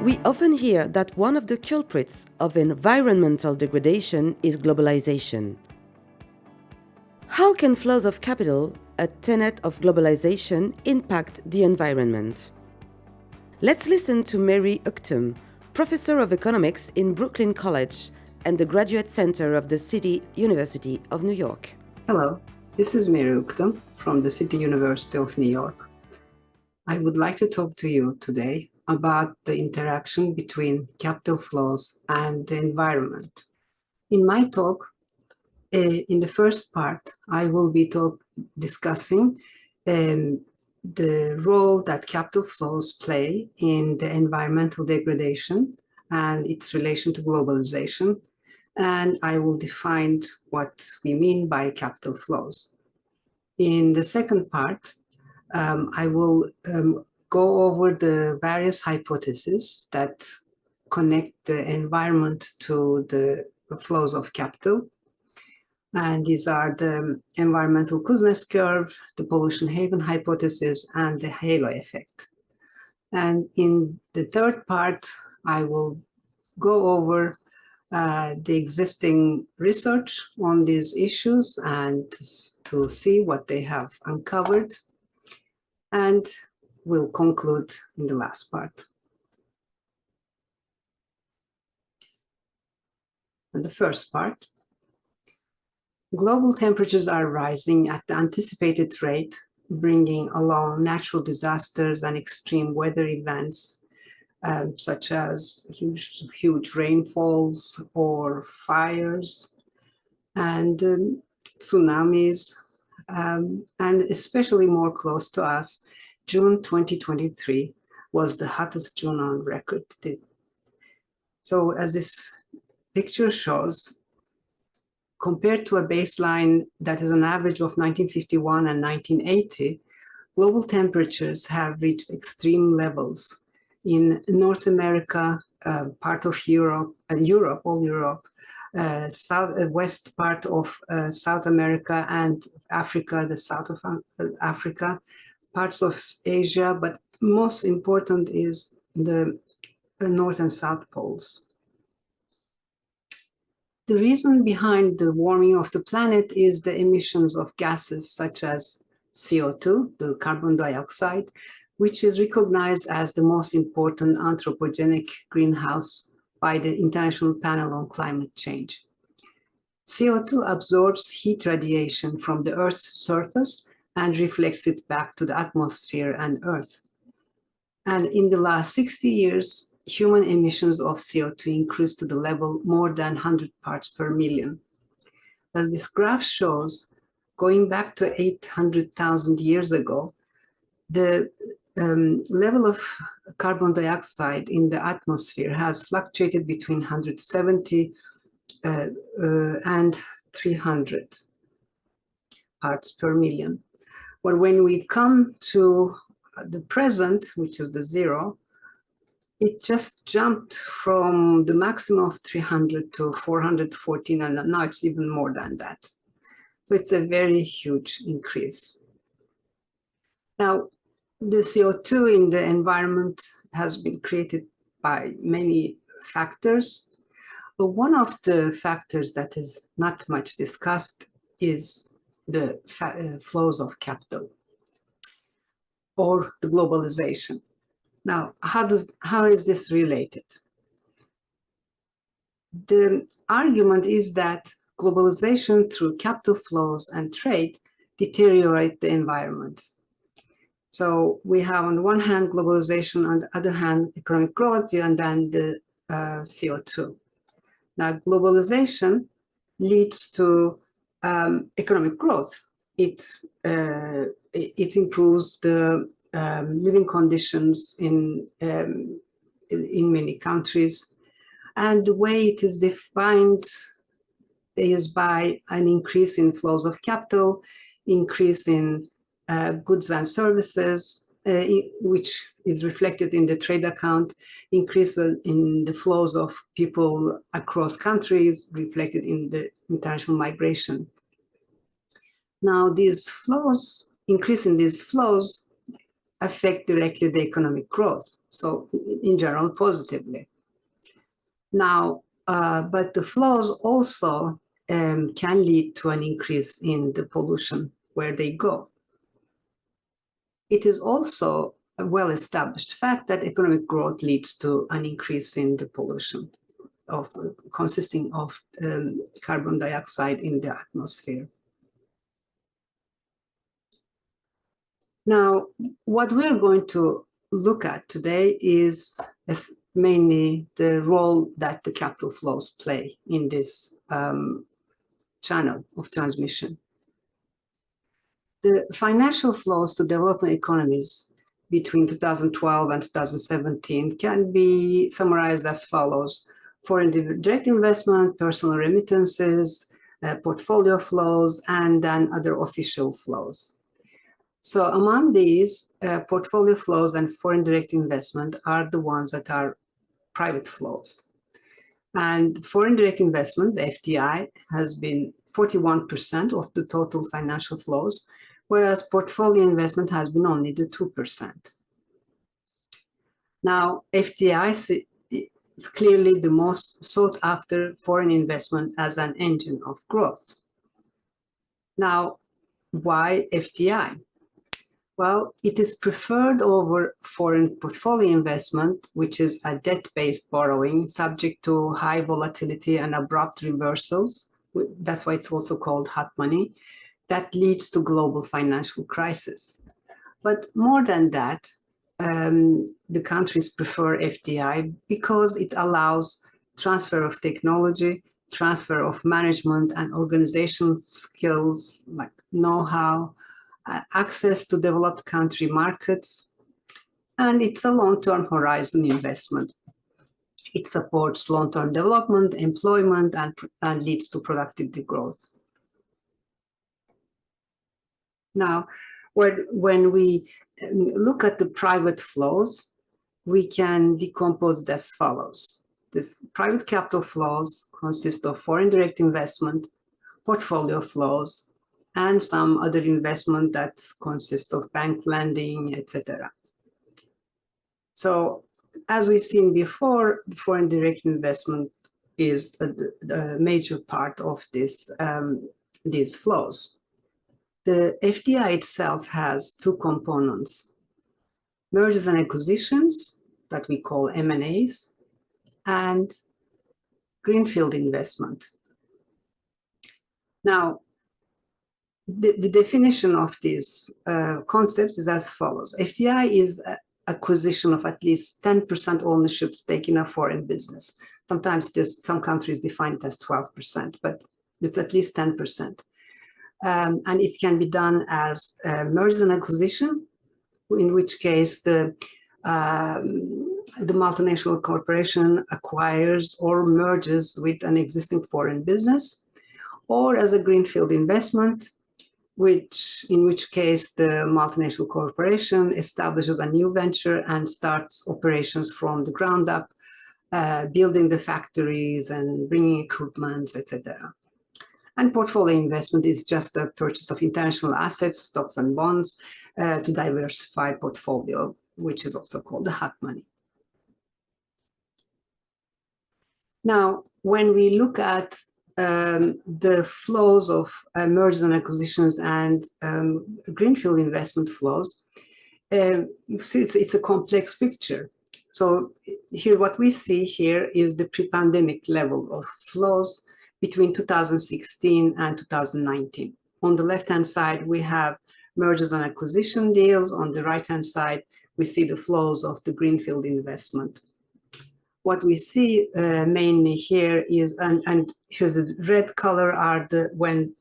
We often hear that one of the culprits of environmental degradation is globalization. How can flows of capital, a tenet of globalization, impact the environment? Let's listen to Mary Uctum, professor of economics in Brooklyn College and the Graduate Center of the City University of New York. Hello, this is Mary Uctum from the City University of New York. I would like to talk to you today about the interaction between capital flows and the environment. In my talk, in the first part, I will be discussing the role that capital flows play in the environmental degradation and its relation to globalization, and I will define what we mean by capital flows. In the second part, I will go over the various hypotheses that connect the environment to the flows of capital. And these are the Environmental Kuznets Curve, the pollution haven hypothesis, and the halo effect. And in the third part, I will go over the existing research on these issues and to see what they have uncovered. And we'll conclude in the last part. And the first part. Global temperatures are rising at the anticipated rate, bringing along natural disasters and extreme weather events, such as huge rainfalls or fires and tsunamis, and especially more close to us, June 2023 was the hottest June on record. So as this picture shows, compared to a baseline that is an average of 1951 and 1980, global temperatures have reached extreme levels in North America, part of Europe, all Europe, west part of South America and Africa, the south of Africa, parts of Asia, but most important is the North and South poles. The reason behind the warming of the planet is the emissions of gases such as CO2, the carbon dioxide, which is recognized as the most important anthropogenic greenhouse by the International Panel on Climate Change. CO2 absorbs heat radiation from the Earth's surface and reflects it back to the atmosphere and Earth. And in the last 60 years, human emissions of CO2 increased to the level more than 100 parts per million. As this graph shows, going back to 800,000 years ago, the level of carbon dioxide in the atmosphere has fluctuated between 170 and 300 parts per million. But when we come to the present, which is the zero, it just jumped from the maximum of 300 to 414, and now it's even more than that. So it's a very huge increase. Now, the CO2 in the environment has been created by many factors, but one of the factors that is not much discussed is the flows of capital or the globalization. Now, how is this related? The argument is that globalization through capital flows and trade deteriorate the environment. So we have on the one hand globalization, on the other hand economic growth, and then the CO2. Now, globalization leads to economic growth. It improves the living conditions in many countries, and the way it is defined is by an increase in flows of capital, increase in goods and services, which is reflected in the trade account, increase in the flows of people across countries, reflected in the international migration. Now, these flows, increase in these flows, affect directly the economic growth. So in general, positively. Now, but the flows also can lead to an increase in the pollution where they go. It is also a well-established fact that economic growth leads to an increase in the pollution consisting of carbon dioxide in the atmosphere. Now, what we're going to look at today is mainly the role that the capital flows play in this channel of transmission. The financial flows to developing economies between 2012 and 2017 can be summarized as follows: foreign direct investment, personal remittances, portfolio flows, and then other official flows. So among these, portfolio flows and foreign direct investment are the ones that are private flows. And foreign direct investment, the FDI, has been 41% of the total financial flows, whereas portfolio investment has been only the 2%. Now, FDI is clearly the most sought after foreign investment as an engine of growth. Now, why FDI? Well, it is preferred over foreign portfolio investment, which is a debt-based borrowing subject to high volatility and abrupt reversals. That's why it's also called hot money. That leads to global financial crisis. But more than that, the countries prefer FDI because it allows transfer of technology, transfer of management and organizational skills like know-how, access to developed country markets, and it's a long-term horizon investment. It supports long-term development, employment, and leads to productivity growth. Now, when we look at the private flows, we can decompose it as follows. This private capital flows consist of foreign direct investment, portfolio flows, and some other investment that consists of bank lending, etc. So, as we've seen before, foreign direct investment is a major part of these flows. The FDI itself has two components: mergers and acquisitions, that we call M&As, and Greenfield investment. Now, the definition of these concepts is as follows. FDI is acquisition of at least 10% ownership stake in a foreign business. Sometimes some countries define it as 12%, but it's at least 10%. And it can be done as merger and acquisition, in which case the multinational corporation acquires or merges with an existing foreign business, or as a greenfield investment, in which case the multinational corporation establishes a new venture and starts operations from the ground up, building the factories and bringing equipment, etc. And portfolio investment is just a purchase of international assets, stocks and bonds to diversify portfolio, which is also called the hot money. Now, when we look at the flows of mergers and acquisitions and greenfield investment flows, you see it's a complex picture. So here, what we see here is the pre-pandemic level of flows between 2016 and 2019. On the left-hand side, we have mergers and acquisition deals. On the right-hand side, we see the flows of the greenfield investment. What we see mainly here is, and here's the red color are when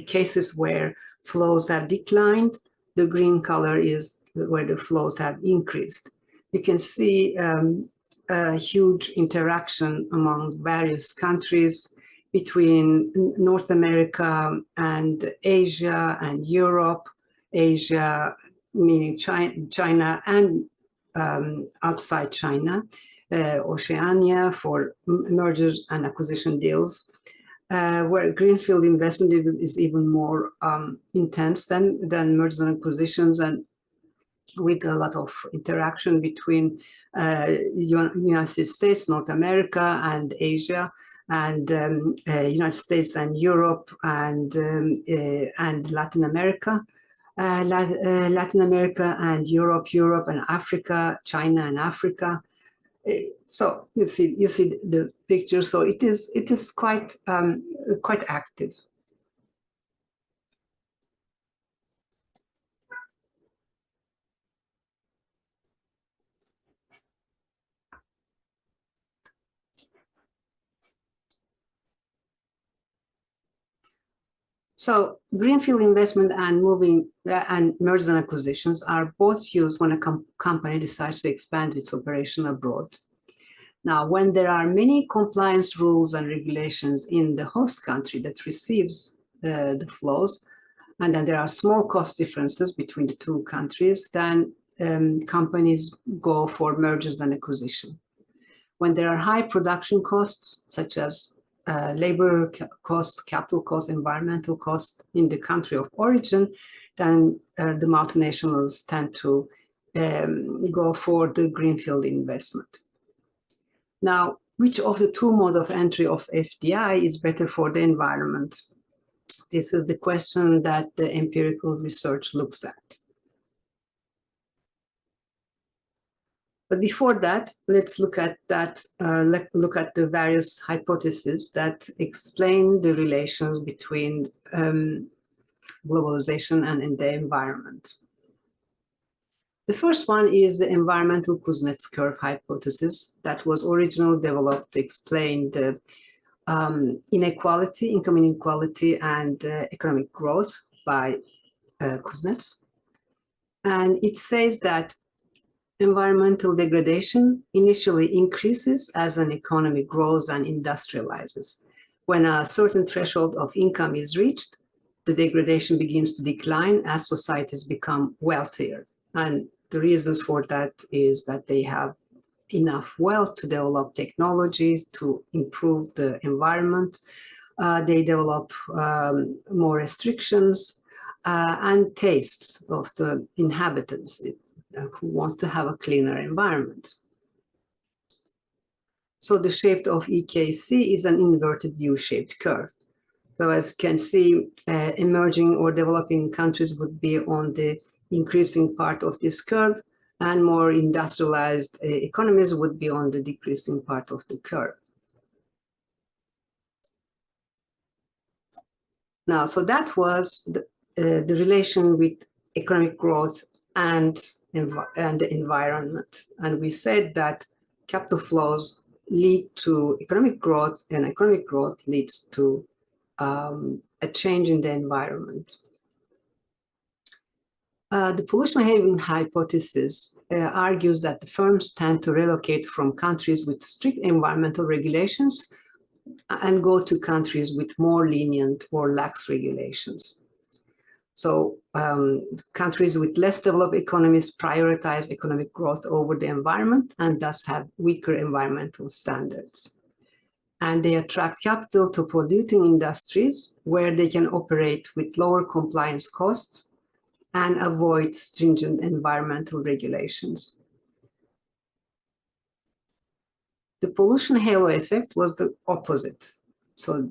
cases where flows have declined. The green color is where the flows have increased. You can see a huge interaction among various countries between North America and Asia and Europe, Asia meaning China and outside China, Oceania for mergers and acquisition deals, where greenfield investment is even more intense than mergers and acquisitions. And with a lot of interaction between United States, North America, and Asia, and United States and Europe, and Latin America. Latin America and Europe, Europe and Africa, China and Africa. So you see the picture. So it is quite active. So greenfield investment and mergers and acquisitions are both used when a company decides to expand its operation abroad. Now, when there are many compliance rules and regulations in the host country that receives the flows, and then there are small cost differences between the two countries, then companies go for mergers and acquisition. When there are high production costs, such as labor costs, capital costs, environmental costs in the country of origin, then the multinationals tend to go for the greenfield investment. Now, which of the two modes of entry of FDI is better for the environment? This is the question that the empirical research looks at. But before that, let's look at the various hypotheses that explain the relations between globalization and the environment. The first one is the Environmental Kuznets Curve hypothesis that was originally developed to explain the income inequality, and economic growth by Kuznets. And it says that environmental degradation initially increases as an economy grows and industrializes. When a certain threshold of income is reached, the degradation begins to decline as societies become wealthier. And the reasons for that is that they have enough wealth to develop technologies to improve the environment. They develop more restrictions and tastes of the inhabitants who want to have a cleaner environment. So the shape of EKC is an inverted U-shaped curve. So as you can see, emerging or developing countries would be on the increasing part of this curve, and more industrialized economies would be on the decreasing part of the curve. Now, so that was the relation with economic growth and the environment. And we said that capital flows lead to economic growth, and economic growth leads to a change in the environment. The pollution haven hypothesis argues that the firms tend to relocate from countries with strict environmental regulations and go to countries with more lenient or lax regulations. So countries with less developed economies prioritize economic growth over the environment and thus have weaker environmental standards. And they attract capital to polluting industries where they can operate with lower compliance costs and avoid stringent environmental regulations. The pollution halo effect was the opposite. So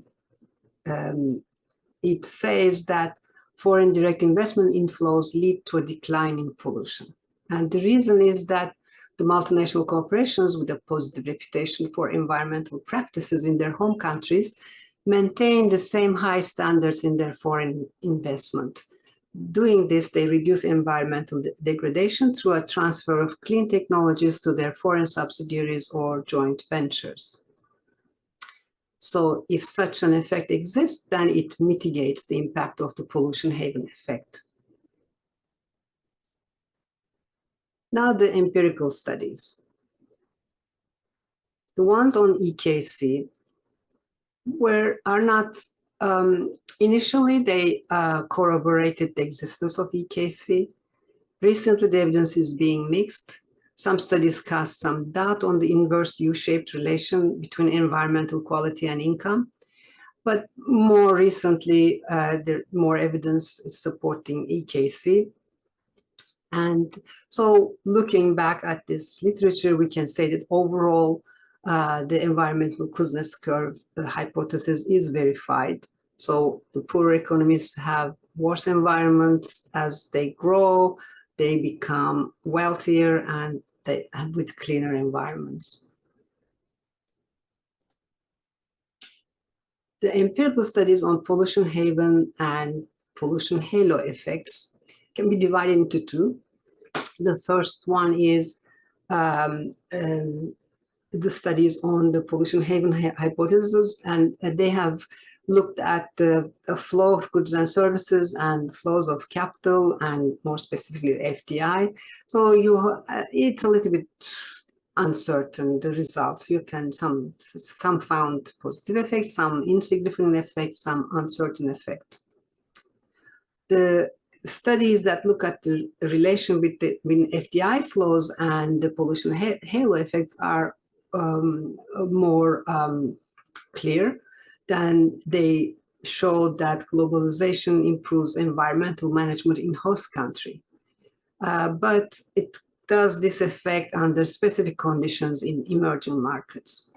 it says that foreign direct investment inflows lead to a decline in pollution. And the reason is that the multinational corporations with a positive reputation for environmental practices in their home countries maintain the same high standards in their foreign investment. Doing this, they reduce environmental degradation through a transfer of clean technologies to their foreign subsidiaries or joint ventures. So if such an effect exists, then it mitigates the impact of the pollution haven effect. Now the empirical studies. The ones on EKC are not, initially they corroborated the existence of EKC. Recently the evidence is being mixed. Some studies cast some doubt on the inverse U-shaped relation between environmental quality and income. But more recently, more evidence is supporting EKC. And so looking back at this literature, we can say that overall, the environmental Kuznets curve, the hypothesis is verified. So the poorer economies have worse environments. As they grow, they become wealthier and with cleaner environments. The empirical studies on pollution haven and pollution halo effects can be divided into two. The first one is the studies on the pollution haven hypothesis, and they have looked at the flow of goods and services and flows of capital, and more specifically FDI. So it's a little bit uncertain, the results. You can some found positive effects, some insignificant effects, some uncertain effect. The studies that look at the relation between FDI flows and the pollution halo effects are more clear. Then they show that globalization improves environmental management in host country, but it does this effect under specific conditions in emerging markets.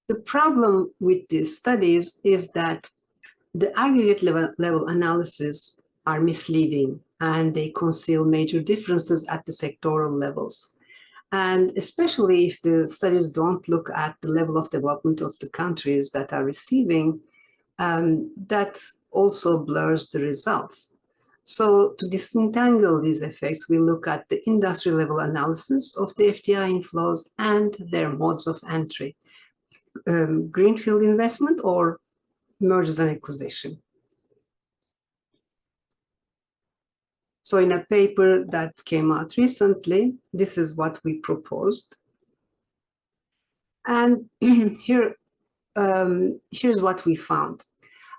The problem with these studies is that the aggregate level analysis are misleading, and they conceal major differences at the sectoral levels. And especially if the studies don't look at the level of development of the countries that are receiving, that also blurs the results. So to disentangle these effects, we look at the industry level analysis of the FDI inflows and their modes of entry. Greenfield investment or mergers and acquisition. So in a paper that came out recently, this is what we proposed. And here's what we found.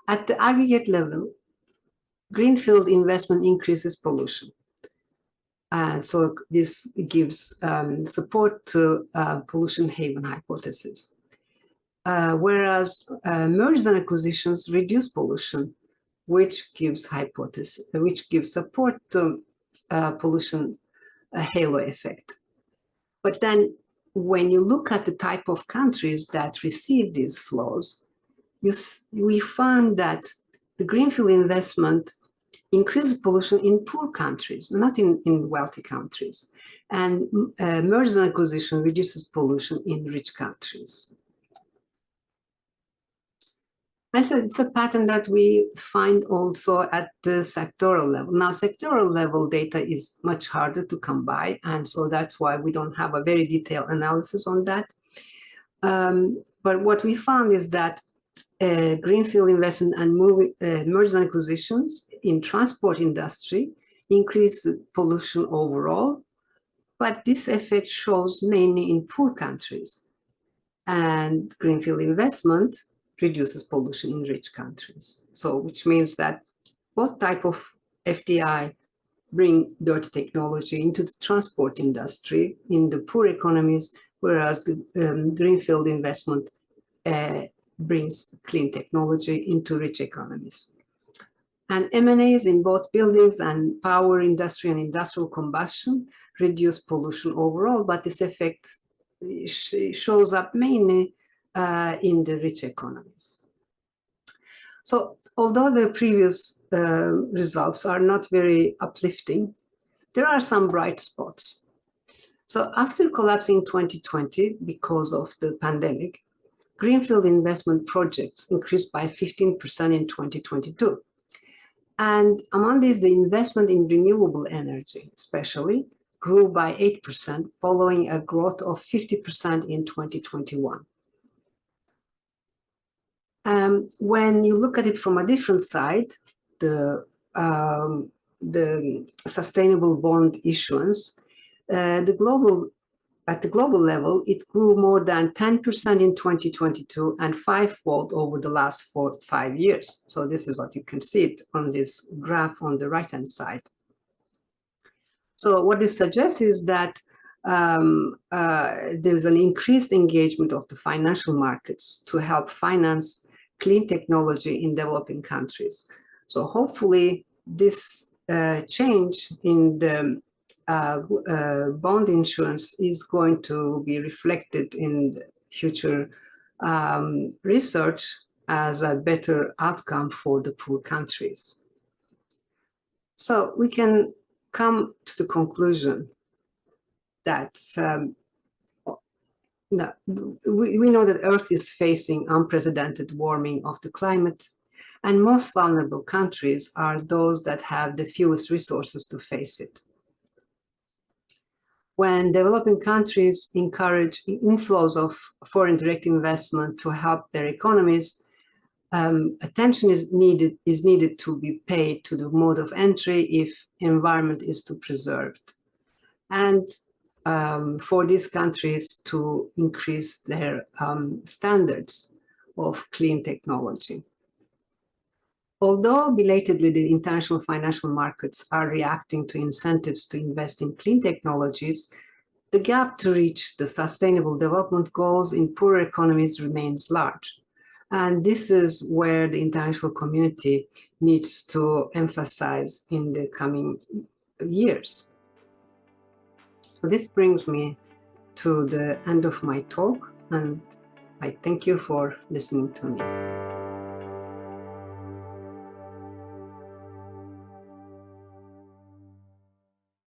At the aggregate level, greenfield investment increases pollution. And so this gives support to pollution haven hypothesis. Whereas mergers and acquisitions reduce pollution, which gives support to pollution halo effect. But then when you look at the type of countries that receive these flows, we find that the greenfield investment increases pollution in poor countries, not in wealthy countries. And mergers and acquisition reduces pollution in rich countries. And so it's a pattern that we find also at the sectoral level. Now, sectoral level data is much harder to come by, and so that's why we don't have a very detailed analysis on that. But what we found is that greenfield investment and mergers and acquisitions in transport industry increase pollution overall, but this effect shows mainly in poor countries. And greenfield investment reduces pollution in rich countries. So which means that both type of FDI bring dirty technology into the transport industry in the poor economies, whereas the greenfield investment brings clean technology into rich economies. And M&As in both buildings and power industry and industrial combustion reduce pollution overall, but this effect shows up mainly in the rich economies. So although the previous results are not very uplifting, there are some bright spots. So after collapsing in 2020 because of the pandemic, greenfield investment projects increased by 15% in 2022. And among these, the investment in renewable energy especially grew by 8%, following a growth of 50% in 2021. When you look at it from a different side, the sustainable bond issuance, at the global level, it grew more than 10% in 2022 and fivefold over the last 5 years. So this is what you can see it on this graph on the right-hand side. So what this suggests is that there's an increased engagement of the financial markets to help finance clean technology in developing countries. So hopefully this change in the bond insurance is going to be reflected in the future research as a better outcome for the poor countries. So we can come to the conclusion that we know that Earth is facing unprecedented warming of the climate, and most vulnerable countries are those that have the fewest resources to face it. When developing countries encourage inflows of foreign direct investment to help their economies, attention is needed to be paid to the mode of entry if environment is to be preserved, and for these countries to increase their standards of clean technology. Although belatedly the international financial markets are reacting to incentives to invest in clean technologies, the gap to reach the sustainable development goals in poorer economies remains large. And this is where the international community needs to emphasize in the coming years. So this brings me to the end of my talk, and I thank you for listening to me.